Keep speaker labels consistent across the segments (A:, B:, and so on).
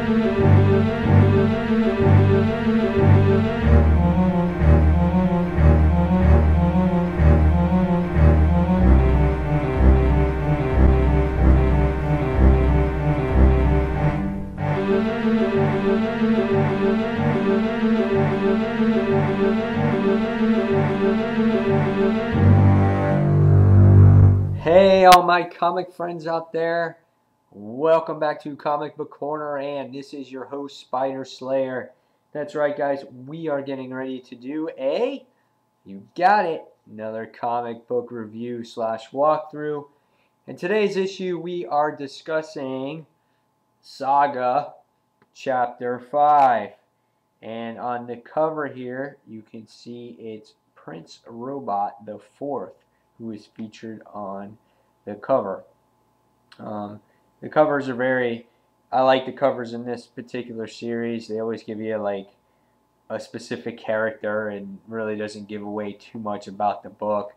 A: Hey, all my comic friends out there. Welcome back to Comic Book Corner, and this is your host, Spider Slayer. That's right, guys. We are getting ready to do you got it, another comic book review slash walkthrough. In today's issue, we are discussing Saga Chapter 5. And on the cover here, you can see it's Prince Robot the Fourth, who is featured on the cover. The covers are I like the covers in this particular series. They always give you like a specific character and really doesn't give away too much about the book.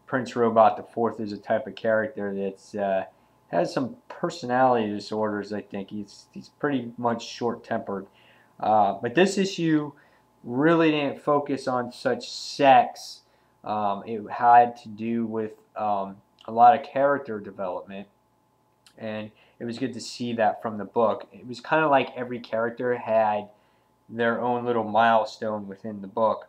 A: Prince Robot the Fourth is a type of character that has some personality disorders. I think he's pretty much short-tempered. But this issue really didn't focus on such sex. It had to do with a lot of character development, and it was good to see that from the book. It was kind of like every character had their own little milestone within the book,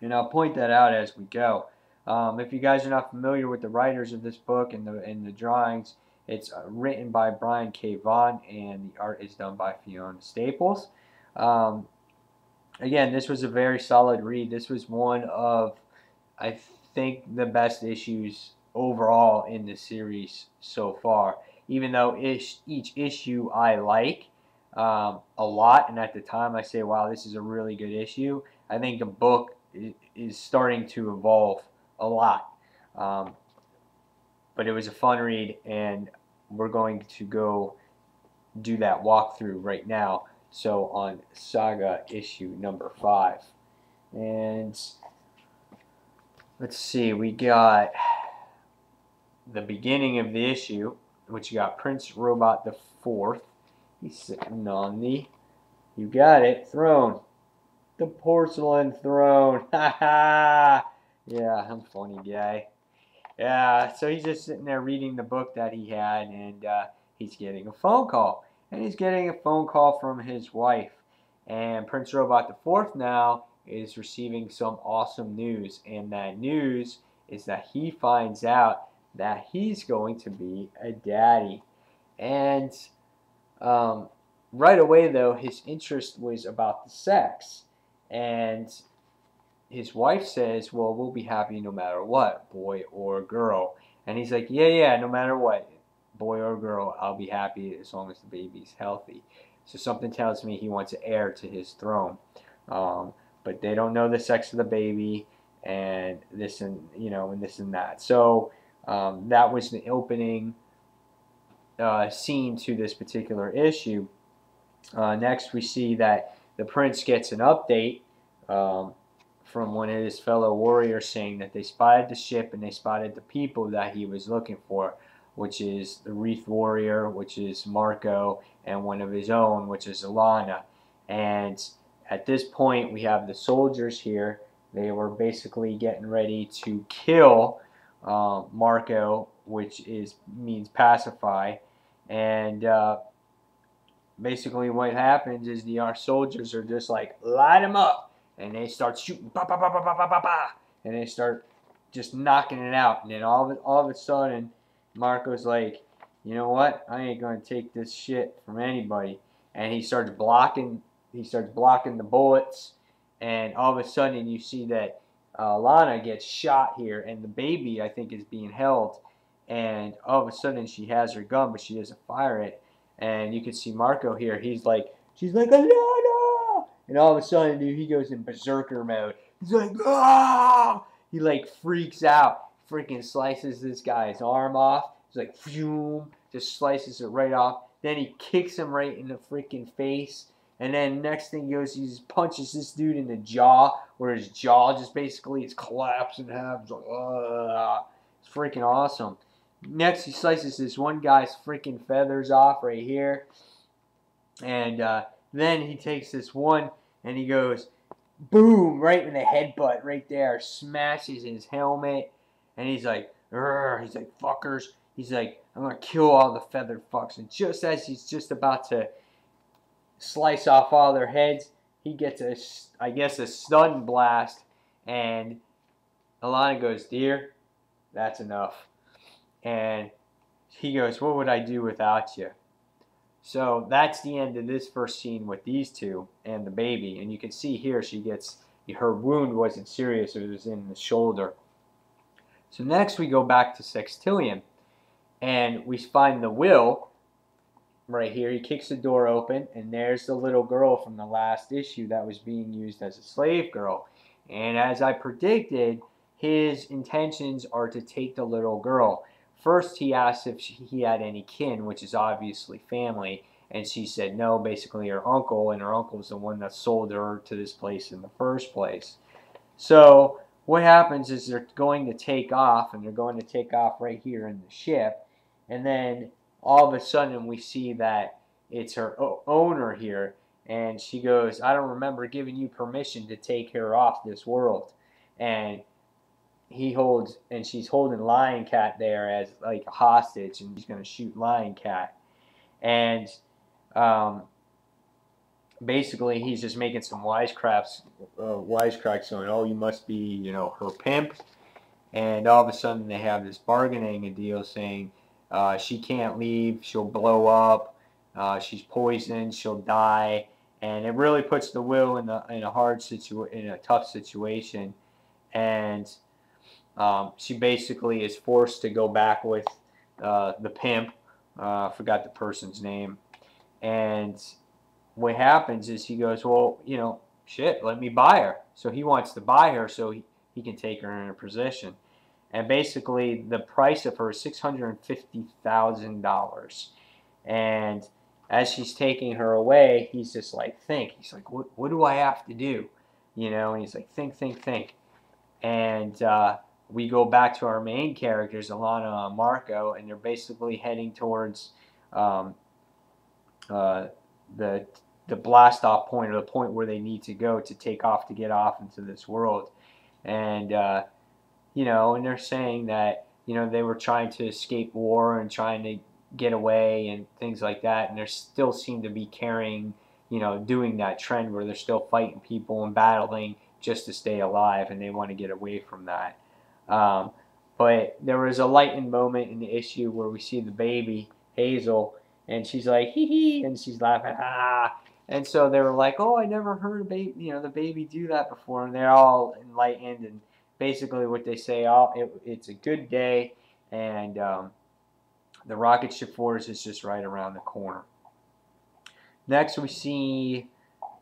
A: and I'll point that out as we go. If you guys are not familiar with the writers of this book and the drawings, it's written by Brian K. Vaughan, and the art is done by Fiona Staples. Again, this was a very solid read. This was one of, I think, the best issues overall in the series so far. Even though each issue I like a lot, and at the time I say, wow, this is a really good issue, I think the book is starting to evolve a lot. But it was a fun read, and we're going to go do that walkthrough right now. So on Saga issue number 5. And let's see, we got the beginning of the issue, which you got Prince Robot the Fourth. He's sitting on the, you got it, throne. The porcelain throne. Ha ha! Yeah, I'm a funny guy. Yeah, so he's just sitting there reading the book that he had, and he's getting a phone call. And he's getting a phone call from his wife. And Prince Robot the Fourth now is receiving some awesome news. And that news is that he finds out that he's going to be a daddy. And right away, though, his interest was about the sex. And his wife says, well, we'll be happy no matter what, boy or girl. And he's like, yeah, no matter what, boy or girl, I'll be happy as long as the baby's healthy. So something tells me he wants an heir to his throne. But they don't know the sex of the baby, and this and this and that. So that was the opening scene to this particular issue. Next, we see that the prince gets an update from one of his fellow warriors saying that they spotted the ship and they spotted the people that he was looking for, which is the Wreath Warrior, which is Marco, and one of his own, which is Alana. And at this point, we have the soldiers here. They were basically getting ready to kill Marco, which means pacify. And basically what happens is our soldiers are just like, light them up. And they start shooting, bah, bah, bah, bah, bah, bah, bah, and they start just knocking it out. And then all of a sudden, Marco's like, you know what? I ain't gonna take this shit from anybody. And he starts blocking the bullets. And all of a sudden, you see that Lana gets shot here, and the baby, I think, is being held. And all of a sudden, she has her gun, but she doesn't fire it. And you can see Marco here. She's like, Alana! And all of a sudden, dude, he goes in berserker mode. He's like, ah! He like freaks out. Freaking slices this guy's arm off. He's like, phew, just slices it right off. Then he kicks him right in the freaking face. And then next thing he just punches this dude in the jaw, where his jaw just basically is collapsed in half. It's like, it's freaking awesome. Next, he slices this one guy's freaking feathers off right here. And then he takes this one and he goes, boom, right in the headbutt right there. Smashes his helmet. And he's like, fuckers. He's like, I'm going to kill all the feathered fucks. And just as he's just about to slice off all their heads, he gets a stun blast. And Alana goes, dear, that's enough. And he goes, what would I do without you? So that's the end of this first scene with these two and the baby. And you can see here her wound wasn't serious. It was in the shoulder. So next we go back to Sextillion. And we find the will right here. He kicks the door open. And there's the little girl from the last issue that was being used as a slave girl. And as I predicted, his intentions are to take the little girl. First, he asked if he had any kin, which is obviously family, and she said no, basically her uncle, and her uncle was the one that sold her to this place in the first place. So what happens is they're going to take off, and they're going to take off right here in the ship, and then all of a sudden we see that it's her owner here, and she goes, I don't remember giving you permission to take her off this world. And she's holding Lion Cat there as like a hostage, and she's going to shoot Lion Cat. And basically he's just making some wisecracks going, oh, you must be, her pimp. And all of a sudden they have this bargaining deal saying she can't leave, she'll blow up, she's poisoned, she'll die. And it really puts the Will in a tough situation. And she basically is forced to go back with the pimp. I forgot the person's name. And what happens is he goes, well, shit, let me buy her. So he wants to buy her so he can take her in a position. And basically the price of her is $650,000. And as she's taking her away, he's just like, He's like, what do I have to do? And he's like, think. And we go back to our main characters, Alana and Marco, and they're basically heading towards the blast off point, or the point where they need to go to take off to get off into this world. And and they're saying that they were trying to escape war and trying to get away and things like that, and they still seem to be carrying doing that trend where they're still fighting people and battling just to stay alive, and they want to get away from that. But there was a lightened moment in the issue where we see the baby, Hazel, and she's like, hee hee, and she's laughing, ah. And so they were like, oh, I never heard a baby, the baby do that before. And they're all enlightened, and basically what they say, it's a good day, and the rocket ship force is just right around the corner. Next, we see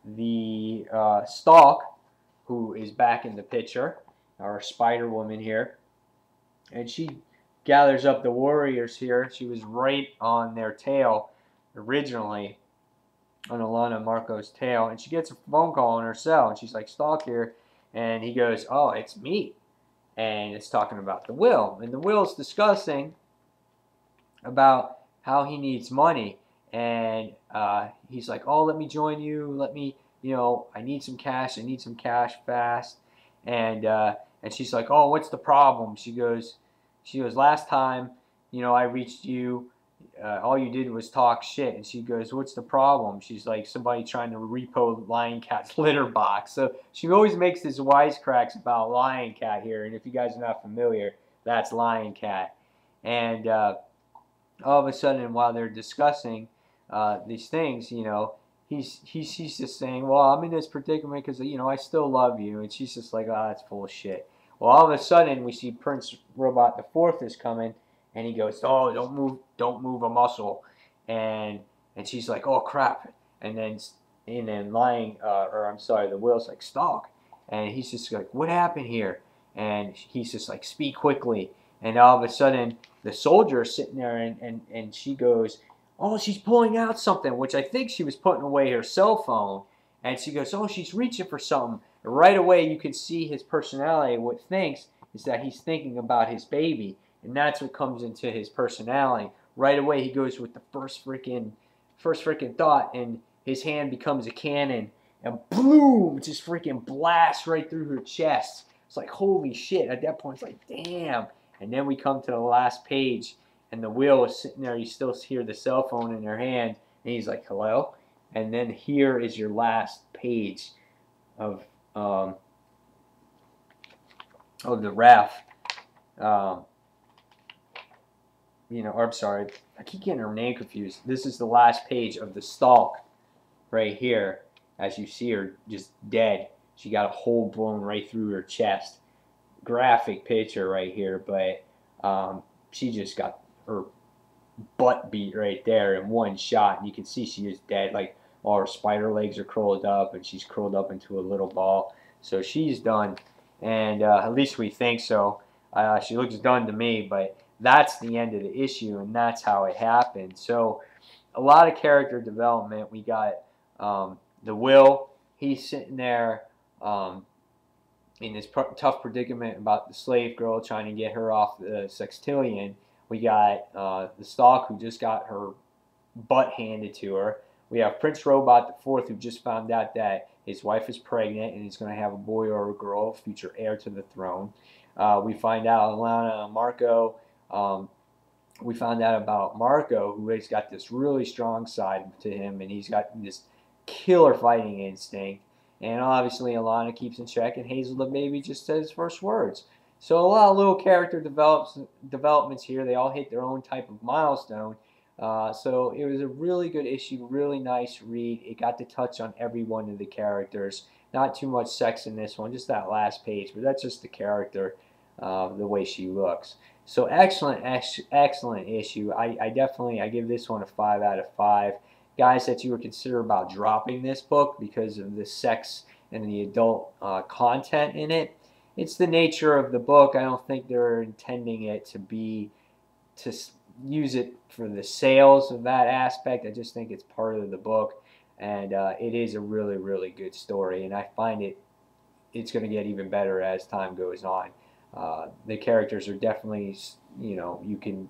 A: the Stalk, who is back in the picture, our Spider-Woman here. And she gathers up the warriors here. She was right on their tail originally, on Alana and Marco's tail. And she gets a phone call on her cell, and she's like, Stalk here. And he goes, oh, it's me. And it's talking about the Will. And the Will's discussing about how he needs money. And he's like, oh, let me join you. Let me, I need some cash. I need some cash fast. And she's like, oh, what's the problem? She goes, last time, I reached you, all you did was talk shit. And she goes, what's the problem? She's like, somebody trying to repo Lion Cat's litter box. So she always makes these wisecracks about Lion Cat here. And if you guys are not familiar, that's Lion Cat. And all of a sudden, while they're discussing these things, she's just saying, well, I'm in this predicament because, I still love you. And she's just like, oh, that's full of shit. Well, all of a sudden, we see Prince Robot the Fourth is coming, and he goes, oh, don't move a muscle. And she's like, oh, crap. And then the Will's like, Stalk. And he's just like, what happened here? And he's just like, speak quickly. And all of a sudden, the soldier is sitting there, and she goes, oh, she's pulling out something, which I think she was putting away her cell phone. And she goes, oh, she's reaching for something. And right away, you can see his personality. What thinks is that he's thinking about his baby. and that's what comes into his personality. Right away, he goes with the first freaking thought, and his hand becomes a cannon, and boom, just freaking blasts right through her chest. It's like, holy shit. At that point, it's like, damn. And then we come to the last page, and the Will is sitting there. You still hear the cell phone in her hand, and he's like, hello? And then here is your last page of the ref. Or I'm sorry, I keep getting her name confused. This is the last page of the stalk right here. As you see her just dead. She got a hole blown right through her chest. Graphic picture right here, but she just got her butt beat right there in one shot, and you can see she is dead. Like, all her spider legs are curled up, and she's curled up into a little ball. So she's done, and at least we think so. She looks done to me, but that's the end of the issue, and that's how it happened. So a lot of character development. We got the Will. He's sitting there in this tough predicament about the slave girl, trying to get her off the sextillion. We got the Stalk, who just got her butt handed to her. We have Prince Robot IV, who just found out that his wife is pregnant and he's going to have a boy or a girl, future heir to the throne. We find out Alana and Marco. We found out about Marco, who has got this really strong side to him, and he's got this killer fighting instinct. And obviously Alana keeps in check, and Hazel the baby just says his first words. So a lot of little character developments here. They all hit their own type of milestone. So it was a really good issue, really nice read. It got to touch on every one of the characters. Not too much sex in this one, just that last page, but that's just the character, the way she looks. So excellent issue. I give this one a 5 out of 5. Guys that you were consider about dropping this book because of the sex and the adult content in it. It's the nature of the book. I don't think they're intending it to use it for the sales of that aspect. I just think it's part of the book, and it is a really, really good story, and I find it's going to get even better as time goes on. The characters are definitely, you can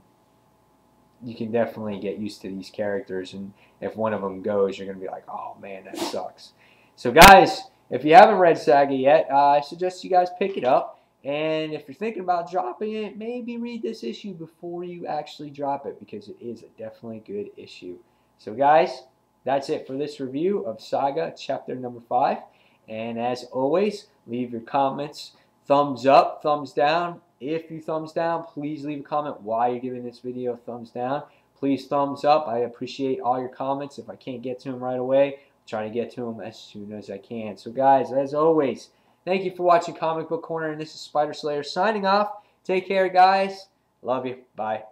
A: definitely get used to these characters, and if one of them goes, you're going to be like, oh man, that sucks. So guys, if you haven't read Saga yet, I suggest you guys pick it up, and if you're thinking about dropping it, maybe read this issue before you actually drop it, because it is a definitely good issue. So guys, that's it for this review of Saga Chapter number 5, and as always, leave your comments, thumbs up, thumbs down. If you thumbs down, please leave a comment why you're giving this video a thumbs down. Please thumbs up. I appreciate all your comments. If I can't get to them right away, I'll try to get to them as soon as I can. So guys, as always, thank you for watching Comic Book Corner, and this is Spider Slayer signing off. Take care, guys. Love you. Bye.